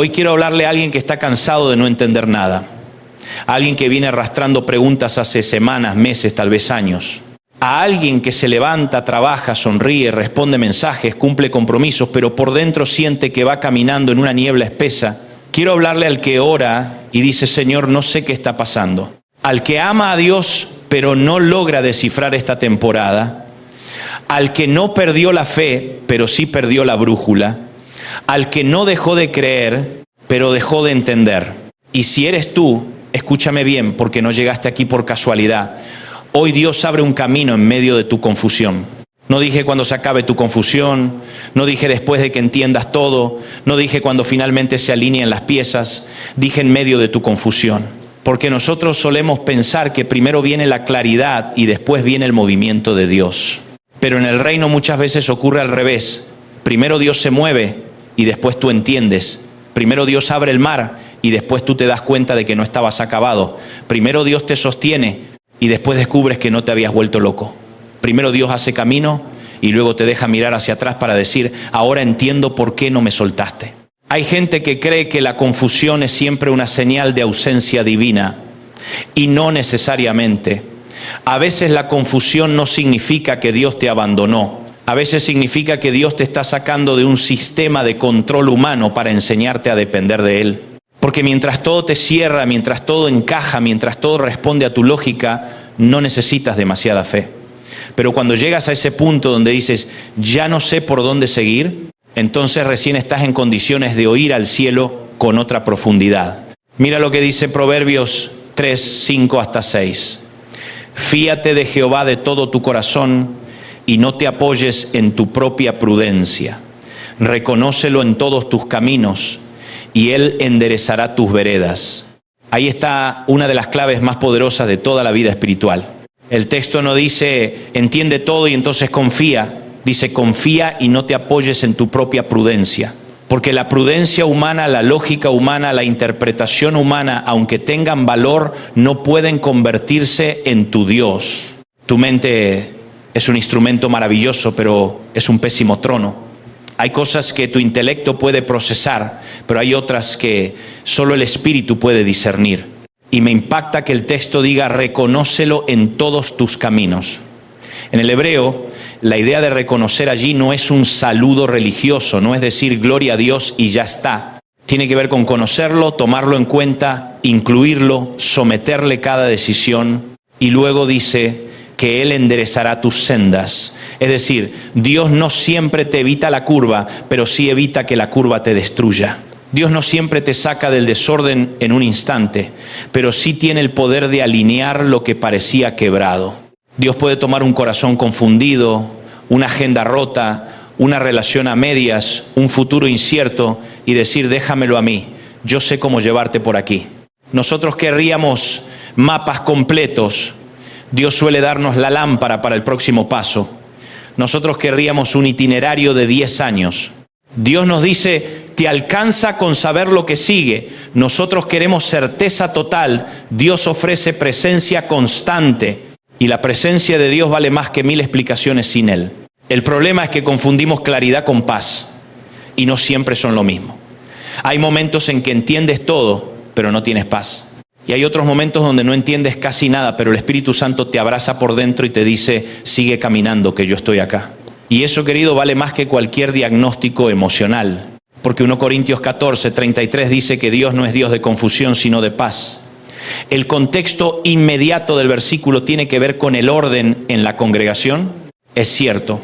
Hoy quiero hablarle a alguien que está cansado de no entender nada. A alguien que viene arrastrando preguntas hace semanas, meses, tal vez años. A alguien que se levanta, trabaja, sonríe, responde mensajes, cumple compromisos, pero por dentro siente que va caminando en una niebla espesa. Quiero hablarle al que ora y dice: Señor, no sé qué está pasando. Al que ama a Dios, pero no logra descifrar esta temporada. Al que no perdió la fe, pero sí perdió la brújula. Al que no dejó de creer, pero dejó de entender. Y si eres tú, escúchame bien, porque no llegaste aquí por casualidad. Hoy Dios abre un camino en medio de tu confusión. No dije cuando se acabe tu confusión, no dije después de que entiendas todo, no dije cuando finalmente se alineen las piezas, dije en medio de tu confusión. Porque nosotros solemos pensar que primero viene la claridad y después viene el movimiento de Dios. Pero en el reino muchas veces ocurre al revés. Primero Dios se mueve y después tú entiendes. Primero Dios abre el mar y después tú te das cuenta de que no estabas acabado. Primero Dios te sostiene y después descubres que no te habías vuelto loco. Primero Dios hace camino y luego te deja mirar hacia atrás para decir: ahora entiendo por qué no me soltaste. Hay gente que cree que la confusión es siempre una señal de ausencia divina, y no necesariamente. A veces la confusión no significa que Dios te abandonó. A veces significa que Dios te está sacando de un sistema de control humano para enseñarte a depender de Él. Porque mientras todo te cierra, mientras todo encaja, mientras todo responde a tu lógica, no necesitas demasiada fe. Pero cuando llegas a ese punto donde dices: ya no sé por dónde seguir, entonces recién estás en condiciones de oír al cielo con otra profundidad. Mira lo que dice Proverbios 3, 5 hasta 6. Fíate de Jehová de todo tu corazón y no te apoyes en tu propia prudencia. Reconócelo en todos tus caminos y Él enderezará tus veredas. Ahí está una de las claves más poderosas de toda la vida espiritual. El texto no dice: entiende todo y entonces confía. Dice: confía y no te apoyes en tu propia prudencia. Porque la prudencia humana, la lógica humana, la interpretación humana, aunque tengan valor, no pueden convertirse en tu Dios. Tu mente es un instrumento maravilloso, pero es un pésimo trono. Hay cosas que tu intelecto puede procesar, pero hay otras que solo el espíritu puede discernir. Y me impacta que el texto diga: reconócelo en todos tus caminos. En el hebreo, la idea de reconocer allí no es un saludo religioso, no es decir gloria a Dios y ya está. Tiene que ver con conocerlo, tomarlo en cuenta, incluirlo, someterle cada decisión, y luego dice que Él enderezará tus sendas. Es decir, Dios no siempre te evita la curva, pero sí evita que la curva te destruya. Dios no siempre te saca del desorden en un instante, pero sí tiene el poder de alinear lo que parecía quebrado. Dios puede tomar un corazón confundido, una agenda rota, una relación a medias, un futuro incierto y decir: déjamelo a mí, yo sé cómo llevarte por aquí. Nosotros querríamos mapas completos. Dios suele darnos la lámpara para el próximo paso. Nosotros querríamos un itinerario de 10 años. Dios nos dice: te alcanza con saber lo que sigue. Nosotros queremos certeza total. Dios ofrece presencia constante. Y la presencia de Dios vale más que 1000 explicaciones sin Él. El problema es que confundimos claridad con paz. Y no siempre son lo mismo. Hay momentos en que entiendes todo, pero no tienes paz. Y hay otros momentos donde no entiendes casi nada, pero el Espíritu Santo te abraza por dentro y te dice: sigue caminando, que yo estoy acá. Y eso, querido, vale más que cualquier diagnóstico emocional. Porque 1 Corintios 14, 33 dice que Dios no es Dios de confusión, sino de paz. El contexto inmediato del versículo tiene que ver con el orden en la congregación. Es cierto,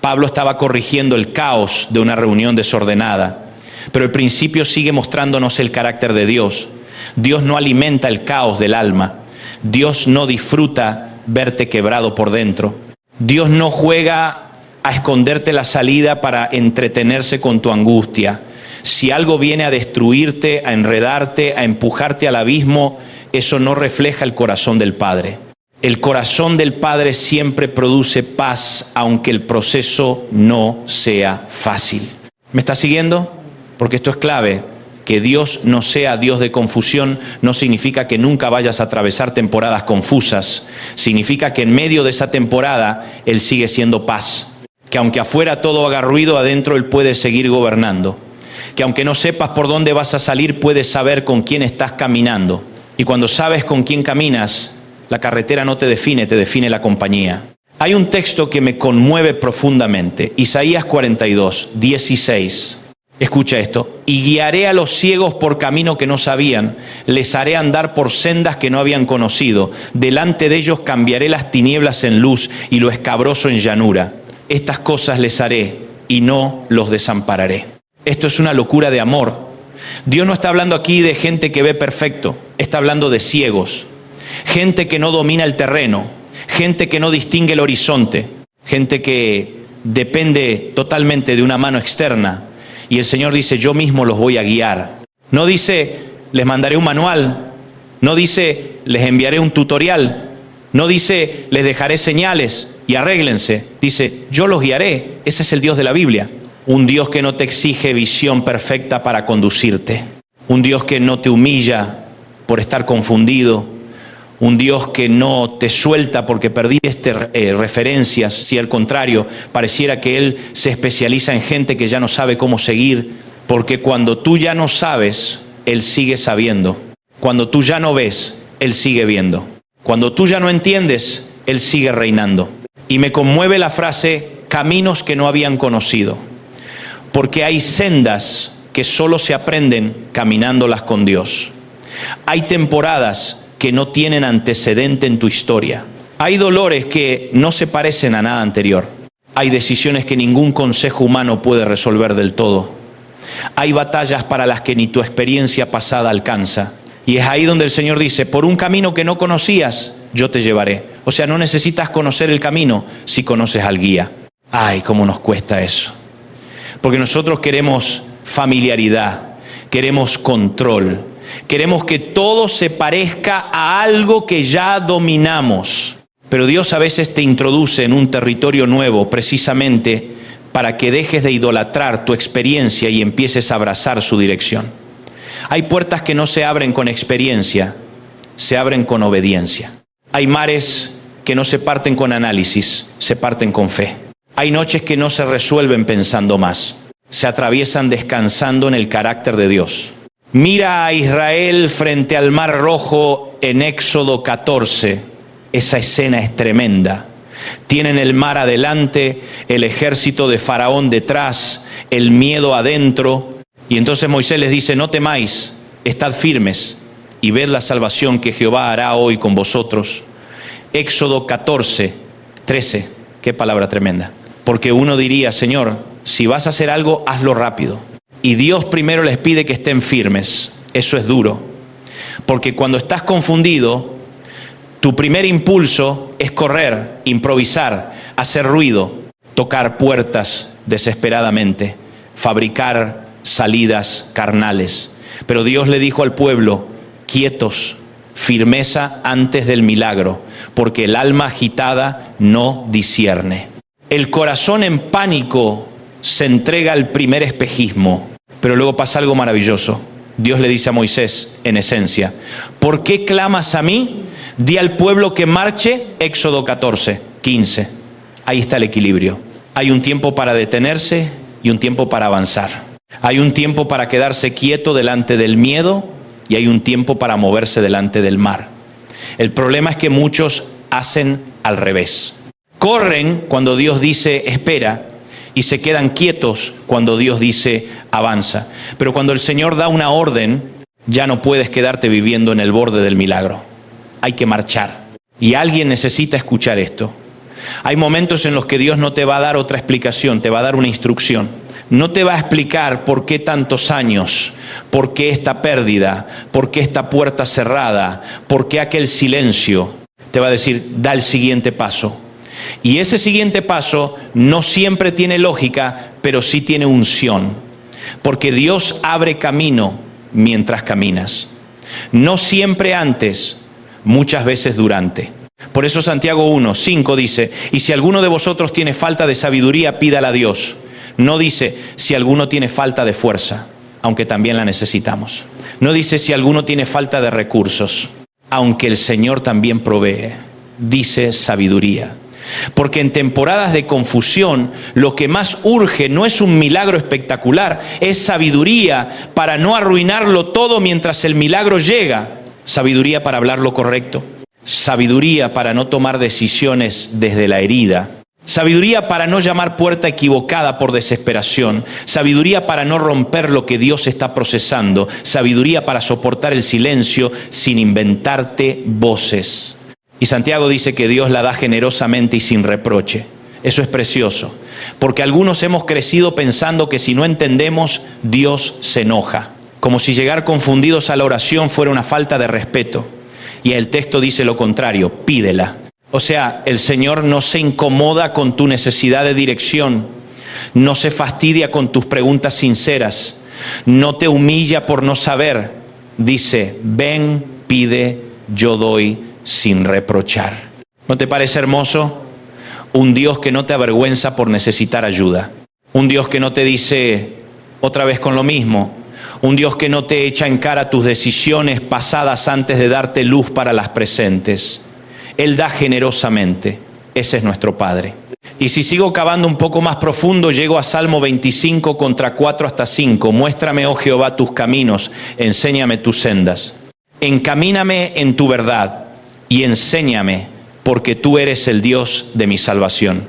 Pablo estaba corrigiendo el caos de una reunión desordenada, pero el principio sigue mostrándonos el carácter de Dios. Dios no alimenta el caos del alma. Dios no disfruta verte quebrado por dentro. Dios no juega a esconderte la salida para entretenerse con tu angustia. Si algo viene a destruirte, a enredarte, a empujarte al abismo, eso no refleja el corazón del Padre. El corazón del Padre siempre produce paz, aunque el proceso no sea fácil. ¿Me estás siguiendo? Porque esto es clave. Que Dios no sea Dios de confusión no significa que nunca vayas a atravesar temporadas confusas. Significa que en medio de esa temporada Él sigue siendo paz. Que aunque afuera todo haga ruido, adentro Él puede seguir gobernando. que aunque no sepas por dónde vas a salir, puedes saber con quién estás caminando. Y cuando sabes con quién caminas, la carretera no te define la compañía. Hay un texto que me conmueve profundamente, Isaías 42, 16. Escucha esto: y guiaré a los ciegos por camino que no sabían, les haré andar por sendas que no habían conocido. Delante de ellos cambiaré las tinieblas en luz y lo escabroso en llanura. Estas cosas les haré y no los desampararé. Esto es una locura de amor. Dios no está hablando aquí de gente que ve perfecto, está hablando de ciegos, gente que no domina el terreno, gente que no distingue el horizonte, gente que depende totalmente de una mano externa. Y el Señor dice, yo mismo los voy a guiar. No dice, les mandaré un manual. No dice, les enviaré un tutorial. No dice, les dejaré señales y arréglense. Dice, yo los guiaré. Ese es el Dios de la Biblia. Un Dios que no te exige visión perfecta para conducirte. Un Dios que no te humilla por estar confundido. Un Dios que no te suelta porque perdiste referencias, si al contrario, pareciera que Él se especializa en gente que ya no sabe cómo seguir, porque cuando tú ya no sabes, Él sigue sabiendo. Cuando tú ya no ves, Él sigue viendo. Cuando tú ya no entiendes, Él sigue reinando. Y me conmueve la frase, caminos que no habían conocido, porque hay sendas que solo se aprenden caminándolas con Dios. Hay temporadas que no tienen antecedente en tu historia. Hay dolores que no se parecen a nada anterior. Hay decisiones que ningún consejo humano puede resolver del todo. Hay batallas para las que ni tu experiencia pasada alcanza. Y es ahí donde el Señor dice, por un camino que no conocías, yo te llevaré. O sea, no necesitas conocer el camino si conoces al guía. Ay, cómo nos cuesta eso. Porque nosotros queremos familiaridad, queremos control. Queremos que todo se parezca a algo que ya dominamos. Pero Dios a veces te introduce en un territorio nuevo precisamente para que dejes de idolatrar tu experiencia y empieces a abrazar su dirección. Hay puertas que no se abren con experiencia, se abren con obediencia. Hay mares que no se parten con análisis, se parten con fe. Hay noches que no se resuelven pensando más, se atraviesan descansando en el carácter de Dios. Mira a Israel frente al Mar Rojo en Éxodo 14. Esa escena es tremenda. Tienen el mar adelante, el ejército de Faraón detrás, el miedo adentro. Y entonces Moisés les dice, no temáis, estad firmes y ved la salvación que Jehová hará hoy con vosotros. Éxodo 14, 13. Qué palabra tremenda. Porque uno diría, Señor, si vas a hacer algo, hazlo rápido. Y Dios primero les pide que estén firmes. Eso es duro. Porque cuando estás confundido, tu primer impulso es correr, improvisar, hacer ruido, tocar puertas desesperadamente, fabricar salidas carnales. Pero Dios le dijo al pueblo, quietos, firmeza antes del milagro, porque el alma agitada no discierne. El corazón en pánico se entrega al primer espejismo. Pero luego pasa algo maravilloso. Dios le dice a Moisés, en esencia, ¿por qué clamas a mí? Di al pueblo que marche. Éxodo 14, 15. Ahí está el equilibrio. Hay un tiempo para detenerse y un tiempo para avanzar. Hay un tiempo para quedarse quieto delante del miedo y hay un tiempo para moverse delante del mar. El problema es que muchos hacen al revés. Corren cuando Dios dice espera y se quedan quietos cuando Dios dice avanza. Pero cuando el Señor da una orden, ya no puedes quedarte viviendo en el borde del milagro. Hay que marchar. Y alguien necesita escuchar esto. Hay momentos en los que Dios no te va a dar otra explicación, te va a dar una instrucción. No te va a explicar por qué tantos años, por qué esta pérdida, por qué esta puerta cerrada, por qué aquel silencio. Te va a decir, da el siguiente paso. Y ese siguiente paso no siempre tiene lógica, pero sí tiene unción. Porque Dios abre camino mientras caminas. No siempre antes, muchas veces durante. Por eso Santiago 1, 5 dice, y si alguno de vosotros tiene falta de sabiduría, pídala a Dios. No dice, si alguno tiene falta de fuerza, aunque también la necesitamos. No dice, si alguno tiene falta de recursos, aunque el Señor también provee. Dice sabiduría. Porque en temporadas de confusión, lo que más urge no es un milagro espectacular, es sabiduría para no arruinarlo todo mientras el milagro llega. Sabiduría para hablar lo correcto. Sabiduría para no tomar decisiones desde la herida. Sabiduría para no llamar puerta equivocada por desesperación. Sabiduría para no romper lo que Dios está procesando. Sabiduría para soportar el silencio sin inventarte voces. Y Santiago dice que Dios la da generosamente y sin reproche. Eso es precioso, porque algunos hemos crecido pensando que si no entendemos, Dios se enoja. Como si llegar confundidos a la oración fuera una falta de respeto. Y el texto dice lo contrario, pídela. O sea, el Señor no se incomoda con tu necesidad de dirección, no se fastidia con tus preguntas sinceras, no te humilla por no saber. Dice, ven, pide, yo doy sin reprochar. ¿No te parece hermoso? Un Dios que no te avergüenza por necesitar ayuda. Un Dios que no te dice otra vez con lo mismo. Un Dios que no te echa en cara tus decisiones pasadas antes de darte luz para las presentes. Él da generosamente. Ese es nuestro Padre. Y si sigo cavando un poco más profundo, llego a Salmo 25, contra 4 hasta 5. Muéstrame, oh Jehová, tus caminos, enséñame tus sendas. Encamíname en tu verdad y enséñame, porque tú eres el Dios de mi salvación.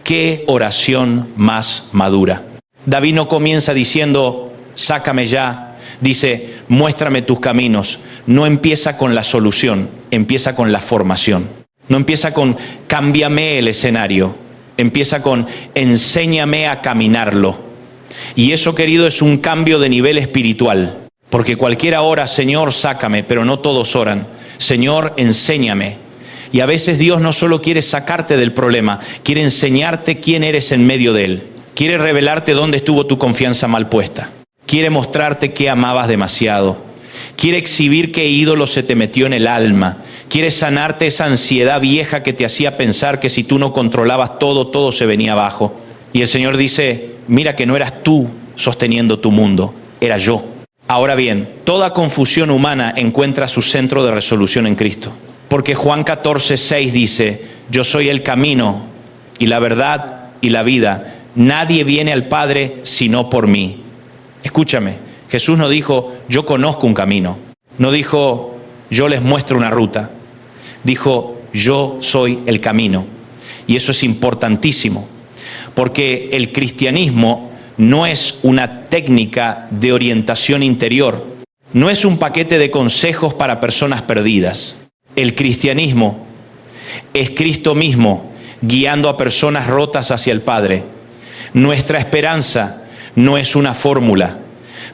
¡Qué oración más madura! David no comienza diciendo, sácame ya. Dice, muéstrame tus caminos. No empieza con la solución, empieza con la formación. No empieza con, cámbiame el escenario. Empieza con, enséñame a caminarlo. Y eso, querido, es un cambio de nivel espiritual. Porque cualquiera ora, Señor, sácame, pero no todos oran. Señor, enséñame. Y a veces Dios no solo quiere sacarte del problema, quiere enseñarte quién eres en medio de él. Quiere revelarte dónde estuvo tu confianza mal puesta. Quiere mostrarte que amabas demasiado. Quiere exhibir qué ídolo se te metió en el alma. Quiere sanarte esa ansiedad vieja que te hacía pensar que si tú no controlabas todo, todo se venía abajo. Y el Señor dice, mira que no eras tú sosteniendo tu mundo, era yo. Ahora bien, toda confusión humana encuentra su centro de resolución en Cristo. Porque Juan 14:6 dice, yo soy el camino y la verdad y la vida. Nadie viene al Padre sino por mí. Escúchame, Jesús no dijo, yo conozco un camino. No dijo, yo les muestro una ruta. Dijo, yo soy el camino. Y eso es importantísimo, porque el cristianismo no es una técnica de orientación interior. No es un paquete de consejos para personas perdidas. El cristianismo es Cristo mismo guiando a personas rotas hacia el Padre. Nuestra esperanza no es una fórmula.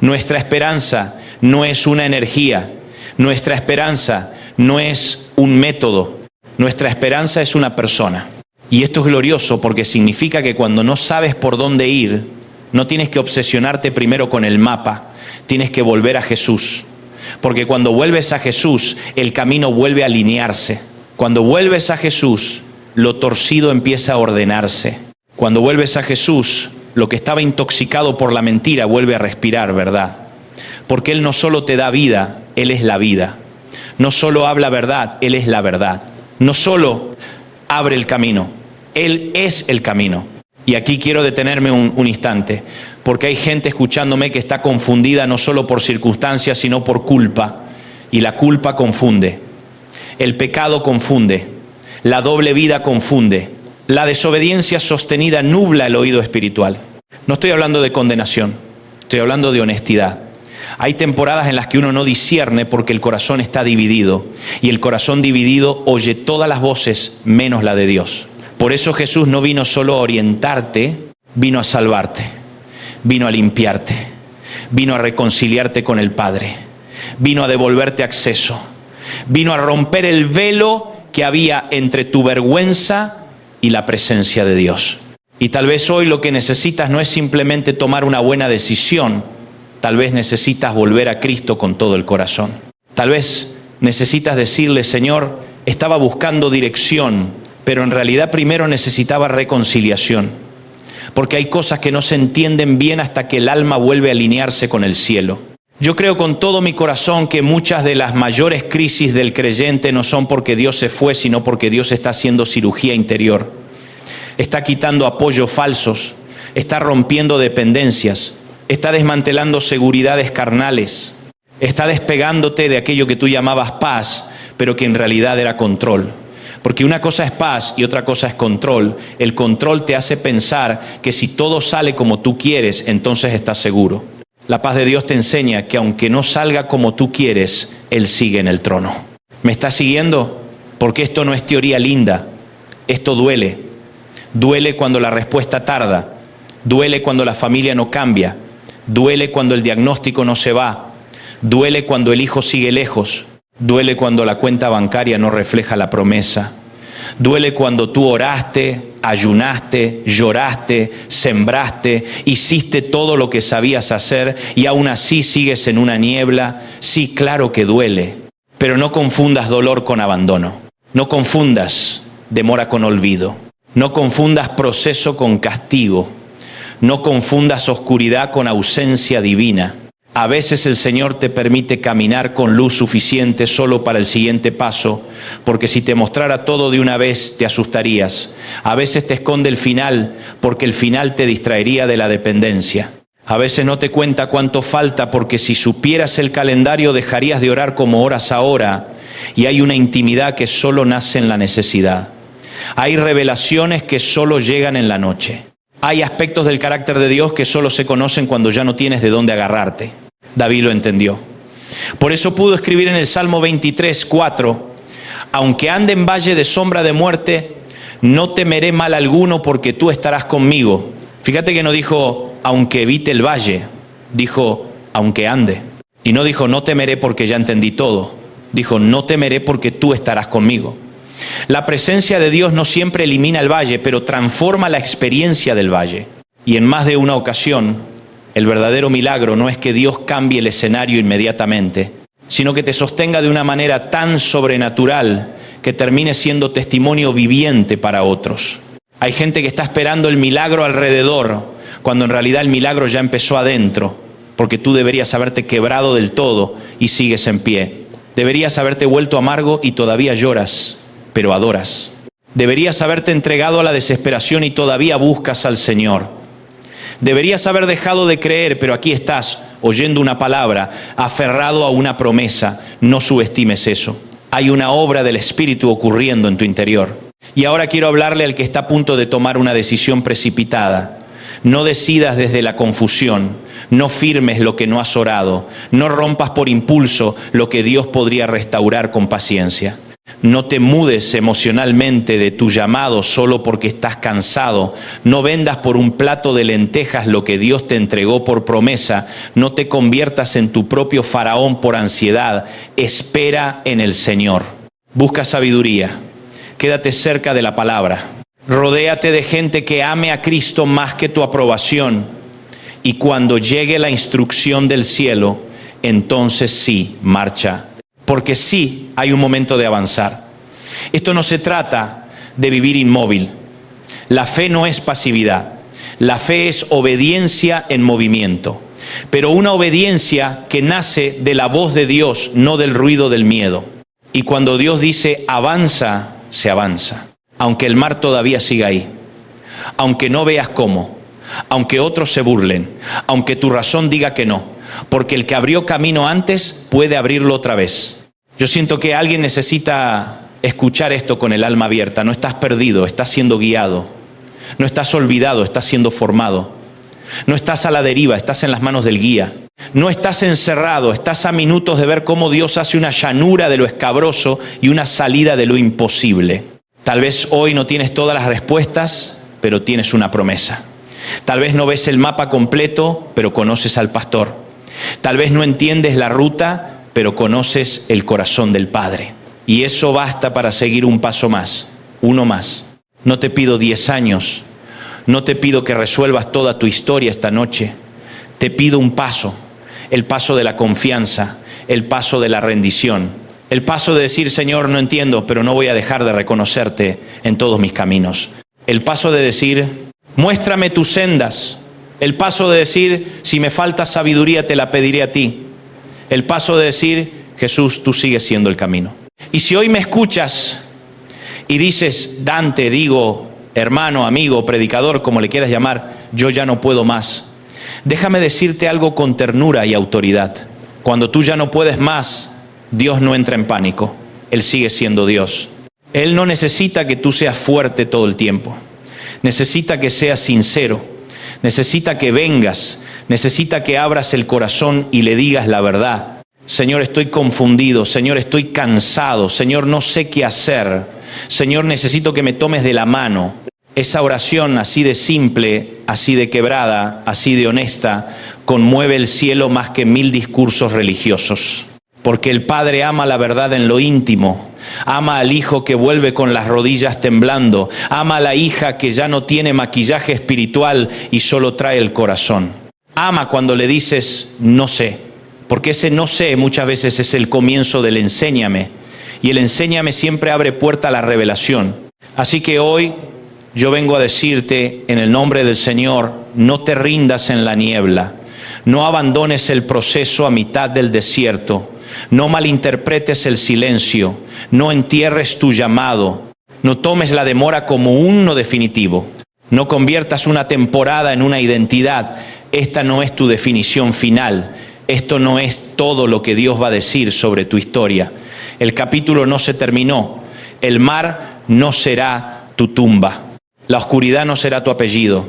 Nuestra esperanza no es una energía. Nuestra esperanza no es un método. Nuestra esperanza es una persona. Y esto es glorioso porque significa que cuando no sabes por dónde ir, no tienes que obsesionarte primero con el mapa. Tienes que volver a Jesús. Porque cuando vuelves a Jesús, el camino vuelve a alinearse. Cuando vuelves a Jesús, lo torcido empieza a ordenarse. Cuando vuelves a Jesús, lo que estaba intoxicado por la mentira vuelve a respirar, ¿verdad? Porque Él no solo te da vida, Él es la vida. No solo habla verdad, Él es la verdad. No solo abre el camino, Él es el camino. Y aquí quiero detenerme un instante, porque hay gente escuchándome que está confundida no solo por circunstancias, sino por culpa. Y la culpa confunde. El pecado confunde. La doble vida confunde. La desobediencia sostenida nubla el oído espiritual. No estoy hablando de condenación, estoy hablando de honestidad. Hay temporadas en las que uno no discierne porque el corazón está dividido. Y el corazón dividido oye todas las voces menos la de Dios. Por eso Jesús no vino solo a orientarte, vino a salvarte, vino a limpiarte, vino a reconciliarte con el Padre, vino a devolverte acceso, vino a romper el velo que había entre tu vergüenza y la presencia de Dios. Y tal vez hoy lo que necesitas no es simplemente tomar una buena decisión, tal vez necesitas volver a Cristo con todo el corazón. Tal vez necesitas decirle, Señor, estaba buscando dirección, pero en realidad primero necesitaba reconciliación, porque hay cosas que no se entienden bien hasta que el alma vuelve a alinearse con el cielo. Yo creo con todo mi corazón que muchas de las mayores crisis del creyente no son porque Dios se fue, sino porque Dios está haciendo cirugía interior. Está quitando apoyos falsos, está rompiendo dependencias, está desmantelando seguridades carnales, está despegándote de aquello que tú llamabas paz, pero que en realidad era control. Porque una cosa es paz y otra cosa es control. El control te hace pensar que si todo sale como tú quieres, entonces estás seguro. La paz de Dios te enseña que aunque no salga como tú quieres, Él sigue en el trono. ¿Me estás siguiendo? Porque esto no es teoría linda. Esto duele. Duele cuando la respuesta tarda. Duele cuando la familia no cambia. Duele cuando el diagnóstico no se va. Duele cuando el hijo sigue lejos. Duele cuando la cuenta bancaria no refleja la promesa. Duele cuando tú oraste, ayunaste, lloraste, sembraste, hiciste todo lo que sabías hacer y aún así sigues en una niebla. Sí, claro que duele, pero no confundas dolor con abandono. No confundas demora con olvido. No confundas proceso con castigo. No confundas oscuridad con ausencia divina. A veces el Señor te permite caminar con luz suficiente solo para el siguiente paso, porque si te mostrara todo de una vez te asustarías. A veces te esconde el final, porque el final te distraería de la dependencia. A veces no te cuenta cuánto falta, porque si supieras el calendario dejarías de orar como oras ahora, y hay una intimidad que solo nace en la necesidad. Hay revelaciones que solo llegan en la noche. Hay aspectos del carácter de Dios que solo se conocen cuando ya no tienes de dónde agarrarte. David lo entendió. Por eso pudo escribir en el Salmo 23, 4, aunque ande en valle de sombra de muerte, no temeré mal alguno porque tú estarás conmigo. Fíjate que no dijo, aunque evite el valle, dijo, aunque ande. Y no dijo, no temeré porque ya entendí todo. Dijo, no temeré porque tú estarás conmigo. La presencia de Dios no siempre elimina el valle, pero transforma la experiencia del valle. Y en más de una ocasión, el verdadero milagro no es que Dios cambie el escenario inmediatamente, sino que te sostenga de una manera tan sobrenatural que termine siendo testimonio viviente para otros. Hay gente que está esperando el milagro alrededor, cuando en realidad el milagro ya empezó adentro, porque tú deberías haberte quebrado del todo y sigues en pie. Deberías haberte vuelto amargo y todavía lloras, pero adoras. Deberías haberte entregado a la desesperación y todavía buscas al Señor. Deberías haber dejado de creer, pero aquí estás, oyendo una palabra, aferrado a una promesa. No subestimes eso. Hay una obra del Espíritu ocurriendo en tu interior. Y ahora quiero hablarle al que está a punto de tomar una decisión precipitada. No decidas desde la confusión. No firmes lo que no has orado. No rompas por impulso lo que Dios podría restaurar con paciencia. No te mudes emocionalmente de tu llamado solo porque estás cansado. No vendas por un plato de lentejas lo que Dios te entregó por promesa. No te conviertas en tu propio faraón por ansiedad. Espera en el Señor. Busca sabiduría. Quédate cerca de la palabra. Rodéate de gente que ame a Cristo más que tu aprobación. Y cuando llegue la instrucción del cielo, entonces sí, marcha. Porque sí hay un momento de avanzar. Esto no se trata de vivir inmóvil. La fe no es pasividad. La fe es obediencia en movimiento. Pero una obediencia que nace de la voz de Dios, no del ruido del miedo. Y cuando Dios dice avanza, se avanza. Aunque el mar todavía siga ahí. Aunque no veas cómo. Aunque otros se burlen. Aunque tu razón diga que no. Porque el que abrió camino antes puede abrirlo otra vez. Yo siento que alguien necesita escuchar esto con el alma abierta. No estás perdido, estás siendo guiado. No estás olvidado, estás siendo formado. No estás a la deriva, estás en las manos del guía. No estás encerrado, estás a minutos de ver cómo Dios hace una llanura de lo escabroso y una salida de lo imposible. Tal vez hoy no tienes todas las respuestas, pero tienes una promesa. Tal vez no ves el mapa completo, pero conoces al pastor. Tal vez no entiendes la ruta, pero conoces el corazón del Padre. Y eso basta para seguir un paso más, uno más. No te pido 10 años, no te pido que resuelvas toda tu historia esta noche. Te pido un paso, el paso de la confianza, el paso de la rendición, el paso de decir, Señor, no entiendo, pero no voy a dejar de reconocerte en todos mis caminos. El paso de decir, muéstrame tus sendas. El paso de decir, si me falta sabiduría, te la pediré a ti. El paso de decir, Jesús, tú sigues siendo el camino. Y si hoy me escuchas y dices, Dante, digo, hermano, amigo, predicador, como le quieras llamar, yo ya no puedo más. Déjame decirte algo con ternura y autoridad. Cuando tú ya no puedes más, Dios no entra en pánico. Él sigue siendo Dios. Él no necesita que tú seas fuerte todo el tiempo. Necesita que seas sincero. Necesita que vengas. Necesita que abras el corazón y le digas la verdad. Señor, estoy confundido. Señor, estoy cansado. Señor, no sé qué hacer. Señor, necesito que me tomes de la mano. Esa oración así de simple, así de quebrada, así de honesta, conmueve el cielo más que 1000 discursos religiosos. Porque el Padre ama la verdad en lo íntimo. Ama al hijo que vuelve con las rodillas temblando. Ama a la hija que ya no tiene maquillaje espiritual y solo trae el corazón. Ama cuando le dices, no sé. Porque ese no sé muchas veces es el comienzo del enséñame. Y el enséñame siempre abre puerta a la revelación. Así que hoy yo vengo a decirte en el nombre del Señor, no te rindas en la niebla. No abandones el proceso a mitad del desierto. No malinterpretes el silencio. No entierres tu llamado. No tomes la demora como un no definitivo. No conviertas una temporada en una identidad. Esta no es tu definición final. Esto no es todo lo que Dios va a decir sobre tu historia. El capítulo no se terminó. El mar no será tu tumba. La oscuridad no será tu apellido.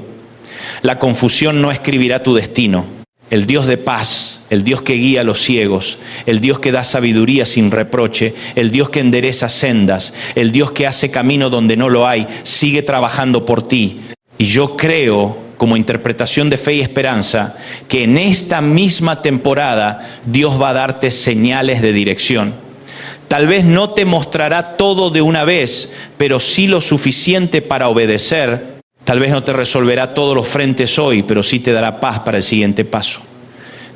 La confusión no escribirá tu destino. El Dios de paz, el Dios que guía a los ciegos, el Dios que da sabiduría sin reproche, el Dios que endereza sendas, el Dios que hace camino donde no lo hay, sigue trabajando por ti. Y yo creo, como interpretación de fe y esperanza, que en esta misma temporada Dios va a darte señales de dirección. Tal vez no te mostrará todo de una vez, pero sí lo suficiente para obedecer. Tal vez no te resolverá todos los frentes hoy, pero sí te dará paz para el siguiente paso.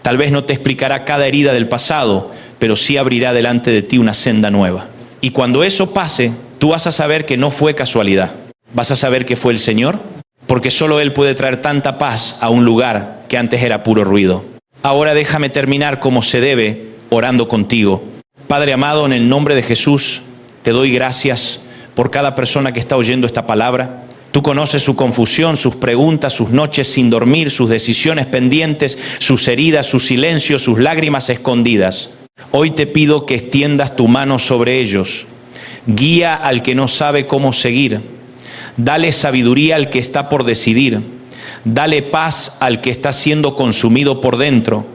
Tal vez no te explicará cada herida del pasado, pero sí abrirá delante de ti una senda nueva. Y cuando eso pase, tú vas a saber que no fue casualidad. Vas a saber que fue el Señor, porque solo Él puede traer tanta paz a un lugar que antes era puro ruido. Ahora déjame terminar como se debe, orando contigo. Padre amado, en el nombre de Jesús, te doy gracias por cada persona que está oyendo esta palabra. Tú conoces su confusión, sus preguntas, sus noches sin dormir, sus decisiones pendientes, sus heridas, sus silencios, sus lágrimas escondidas. Hoy te pido que extiendas tu mano sobre ellos. Guía al que no sabe cómo seguir. Dale sabiduría al que está por decidir. Dale paz al que está siendo consumido por dentro.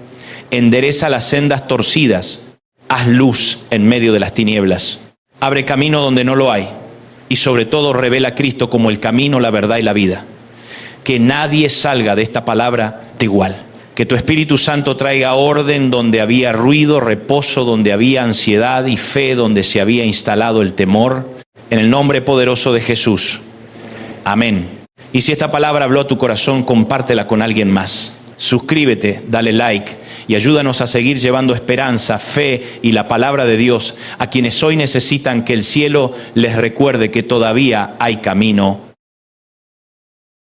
Endereza las sendas torcidas. Haz luz en medio de las tinieblas. Abre camino donde no lo hay. Y sobre todo revela a Cristo como el camino, la verdad y la vida. Que nadie salga de esta palabra de igual. Que tu Espíritu Santo traiga orden donde había ruido, reposo donde había ansiedad y fe donde se había instalado el temor. En el nombre poderoso de Jesús. Amén. Y si esta palabra habló a tu corazón, compártela con alguien más. Suscríbete, dale like y ayúdanos a seguir llevando esperanza, fe y la palabra de Dios a quienes hoy necesitan que el cielo les recuerde que todavía hay camino